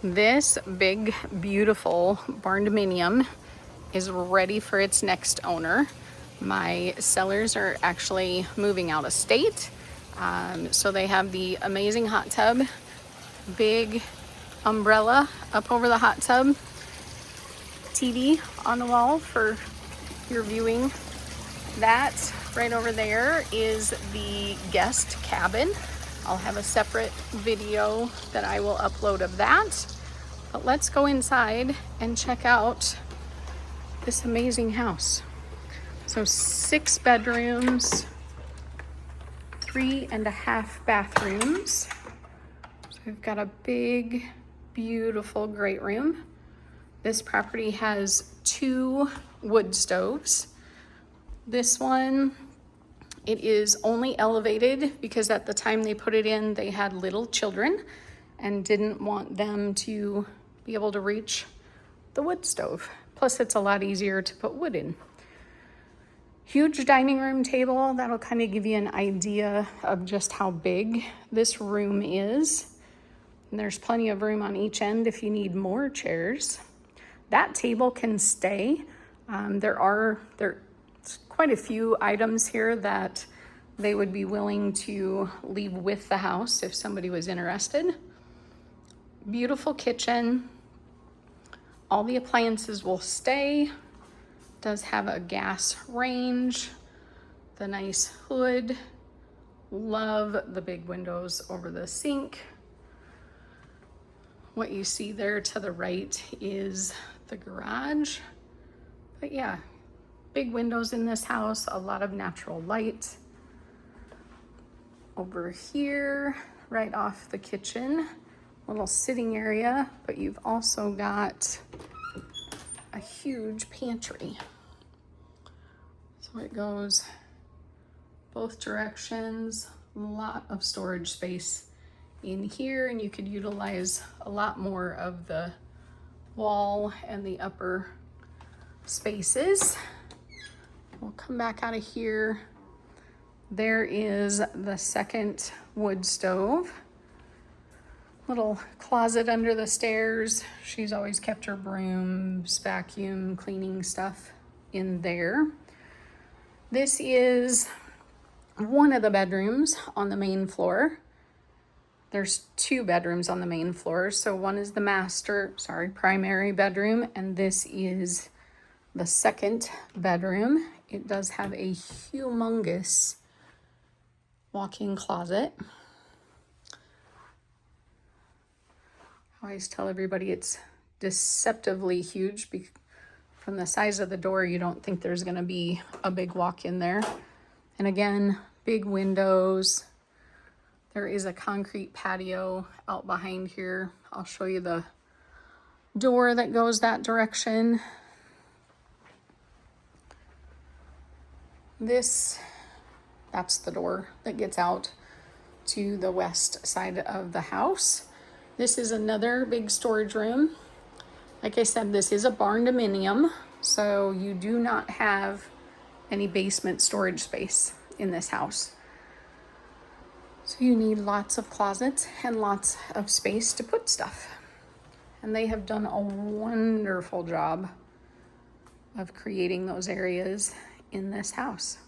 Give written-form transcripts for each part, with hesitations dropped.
This big, beautiful barndominium is ready for its next owner. My sellers are actually moving out of state. So they have the amazing hot tub, big umbrella up over the hot tub, TV on the wall for your viewing. That right over there is the guest cabin. I'll have a separate video that I will upload of that. But let's go inside and check out this amazing house. So 6 bedrooms, 3.5 bathrooms. So we've got a big, beautiful great room. This property has 2 wood stoves. This one, it is only elevated because at the time they put it in, they had little children and didn't want them to be able to reach the wood stove. Plus, it's a lot easier to put wood in. Huge dining room table. That'll kind of give you an idea of just how big this room is. And there's plenty of room on each end if you need more chairs. That table can stay. There's quite a few items here that they would be willing to leave with the house if somebody was interested. Beautiful kitchen. All the appliances will stay. Does have a gas range. The nice hood. Love the big windows over the sink. What you see there to the right is the garage. But yeah, big windows in this house, a lot of natural light. Over here, right off the kitchen, little sitting area, but you've also got a huge pantry. So it goes both directions, a lot of storage space in here, and you could utilize a lot more of the wall and the upper spaces. We'll come back out of here. There is the second wood stove. Little closet under the stairs. She's always kept her brooms, vacuum, cleaning stuff in there. This is one of the bedrooms on the main floor. There's 2 bedrooms on the main floor. So one is the primary bedroom, and this is the second bedroom. It does have a humongous walk-in closet. I always tell everybody it's deceptively huge. From the size of the door, you don't think there's gonna be a big walk-in there. And again, big windows. There is a concrete patio out behind here. I'll show you the door that goes that direction. That's the door that gets out to the west side of the house. This is another big storage room. Like I said, this is a barndominium, so you do not have any basement storage space in this house. So you need lots of closets and lots of space to put stuff. And they have done a wonderful job of creating those areas in this house.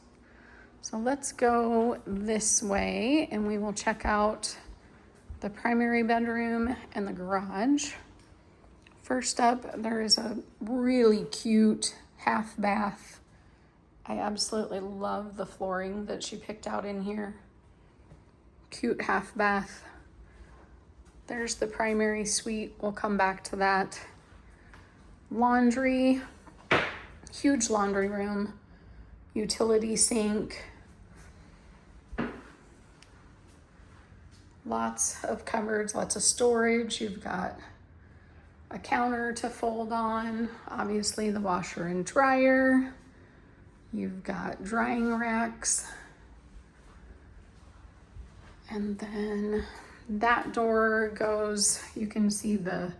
So let's go this way and we will check out the primary bedroom and the garage. First up, there is a really cute half bath. I absolutely love the flooring that she picked out in here. Cute half bath. There's the primary suite. We'll come back to that. Laundry, huge laundry room, utility sink. Lots of cupboards, lots of storage. You've got a counter to fold on, obviously the washer and dryer. You've got drying racks. And then that door goes, you can see the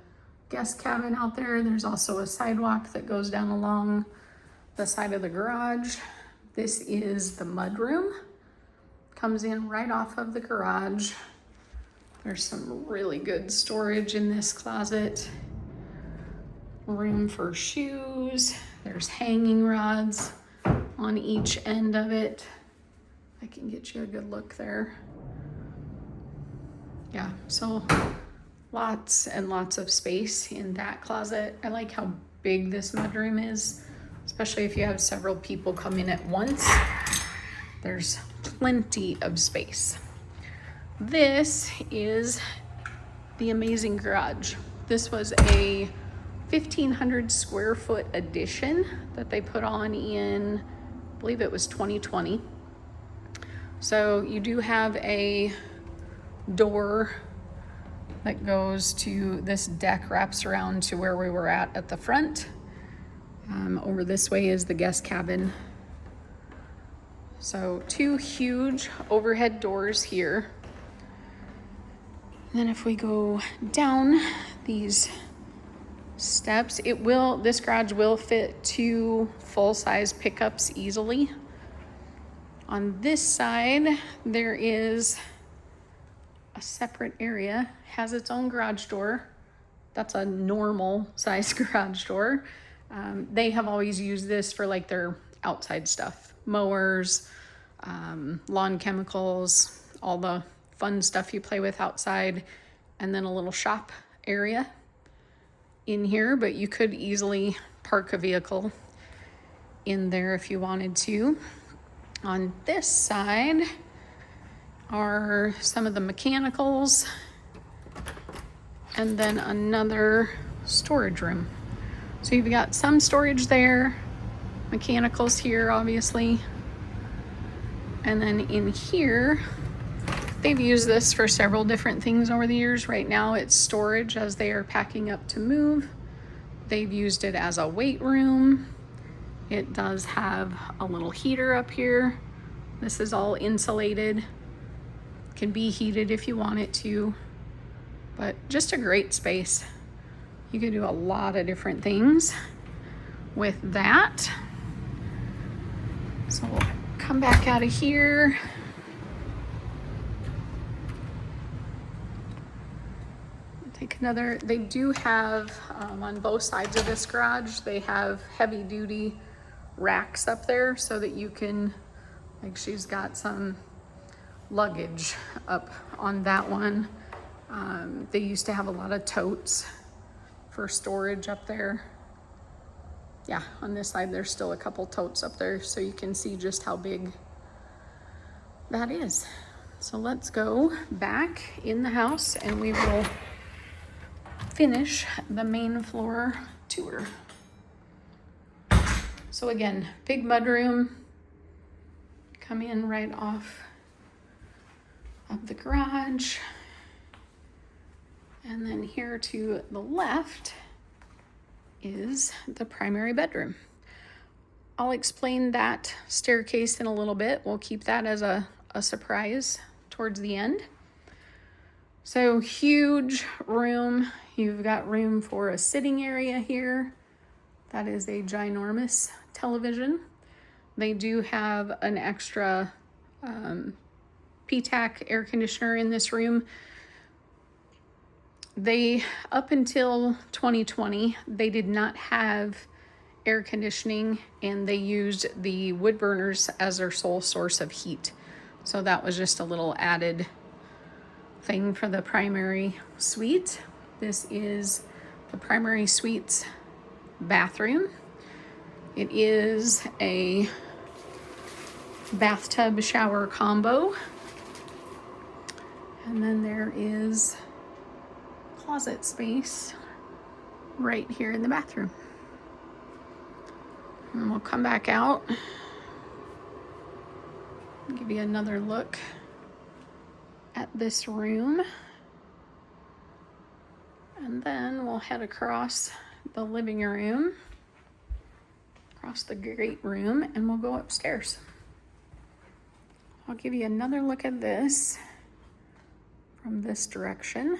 guest cabin out there. There's also a sidewalk that goes down along the side of the garage. This is the mudroom. Comes in right off of the garage. There's some really good storage in this closet. Room for shoes. There's hanging rods on each end of it. I can get you a good look there. Yeah, so lots and lots of space in that closet. I like how big this mudroom is, especially if you have several people come in at once. There's plenty of space. This is the amazing garage. This was a 1,500 square foot addition that they put on in, I believe it was 2020. So you do have a door that goes to, this deck wraps around to where we were at the front. Over this way is the guest cabin. So 2 huge overhead doors here. And then if we go down these steps, this garage will fit 2 full-size pickups easily. On this side, there is a separate area, has its own garage door. That's a normal size garage door. They have always used this for like their outside stuff, mowers, lawn chemicals, all the fun stuff you play with outside, and then a little shop area in here, but you could easily park a vehicle in there if you wanted to. On this side are some of the mechanicals, and then another storage room. So you've got some storage there, mechanicals here obviously, and then in here they've used this for several different things over the years. Right now it's storage as they are packing up to move. They've used it as a weight room. It does have a little heater up here. This is all insulated. Can be heated if you want it to, but just a great space. You can do a lot of different things with that. So we'll come back out of here. Take another, they do have on both sides of this garage, they have heavy duty racks up there so that you can, like she's got some luggage up on that one. They used to have a lot of totes for storage up there. Yeah, on this side there's still a couple totes up there so you can see just how big that is. So let's go back in the house and we will finish the main floor tour. So again, big mudroom. Come in right off of the garage. And then here to the left is the primary bedroom. I'll explain that staircase in a little bit. We'll keep that as a surprise towards the end. So huge room. You've got room for a sitting area here. That is a ginormous television. They do have an extra PTAC air conditioner in this room. Up until 2020, they did not have air conditioning and they used the wood burners as their sole source of heat. So that was just a little added thing for the primary suite. This is the primary suite's bathroom. It is a bathtub shower combo. And then there is closet space right here in the bathroom. And we'll come back out, give you another look at this room. And then we'll head across the living room, across the great room, and we'll go upstairs. I'll give you another look at this from this direction.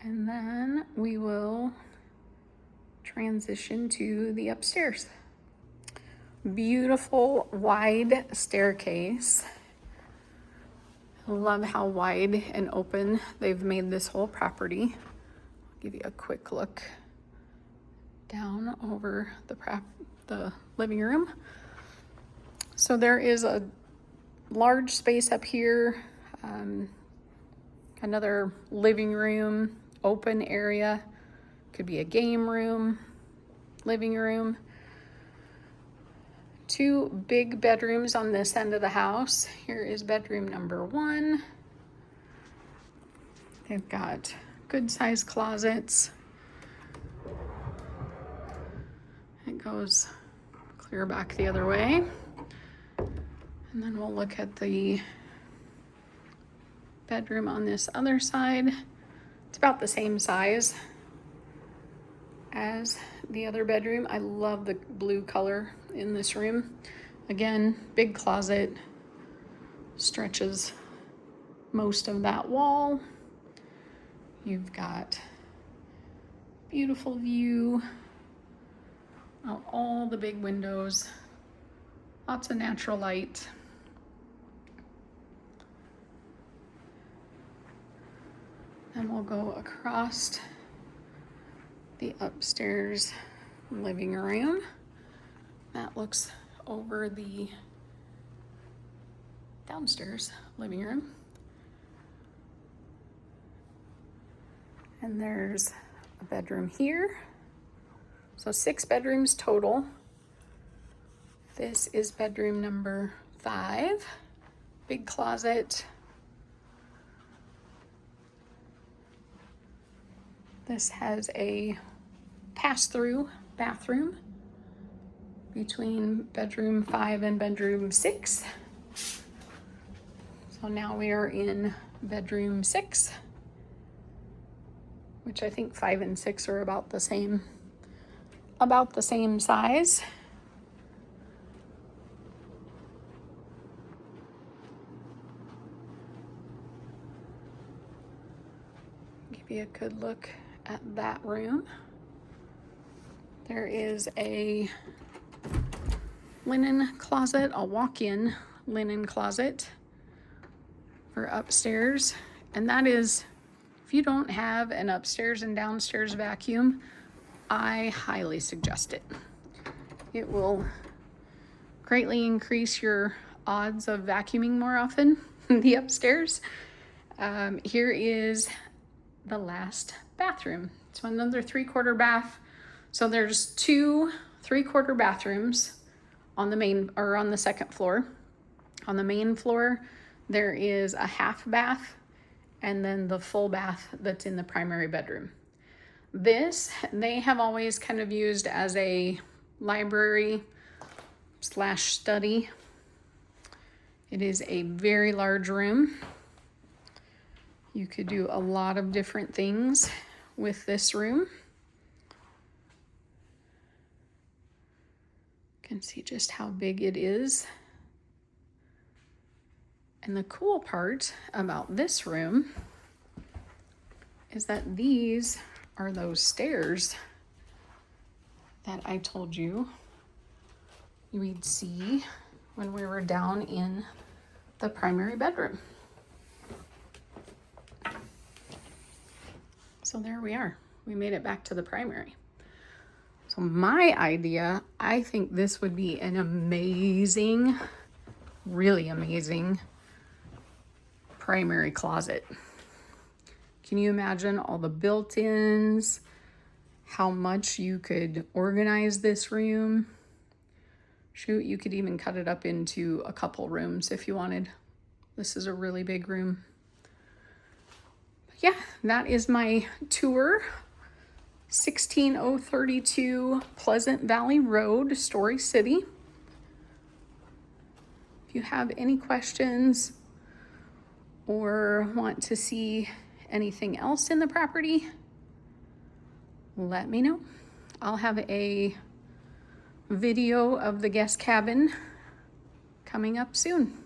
And then we will transition to the upstairs. Beautiful wide staircase. I love how wide and open they've made this whole property. I'll give you a quick look down over the living room. So there is a large space up here, another living room, open area, could be a game room, living room. 2 big bedrooms on this end of the house. Here is bedroom number 1. They've got good sized closets. It goes clear back the other way. And then we'll look at the bedroom on this other side. It's about the same size as the other bedroom. I love the blue color in this room. Again, big closet, stretches most of that wall. You've got beautiful view out all the big windows, lots of natural light. Then we'll go across the upstairs living room. That looks over the downstairs living room. And there's a bedroom here. So 6 bedrooms total. This is bedroom number 5. Big closet. This has a pass-through bathroom between bedroom 5 and bedroom 6. So now we are in bedroom 6, which I think 5 and 6 are about the same size. Give you a good look at that room. There is a linen closet, a walk-in linen closet for upstairs. And that is, if you don't have an upstairs and downstairs vacuum, I highly suggest it. It will greatly increase your odds of vacuuming more often in the upstairs. Here is the last bathroom. So another 3/4 bath. So there's 2 3/4 bathrooms on the main or on the second floor. On the main floor, there is a half bath and then the full bath that's in the primary bedroom. This, they have always kind of used as a library / study. It is a very large room. You could do a lot of different things with this room. You can see just how big it is. And the cool part about this room is that these are those stairs that I told you we'd see when we were down in the primary bedroom. So there we are. We made it back to the primary. So my idea, I think this would be an amazing, really amazing primary closet. Can you imagine all the built-ins, how much you could organize this room? Shoot, you could even cut it up into a couple rooms if you wanted. This is a really big room. Yeah, that is my tour. 16032 Pleasant Valley Road, Story City. If you have any questions or want to see anything else in the property, let me know. I'll have a video of the guest cabin coming up soon.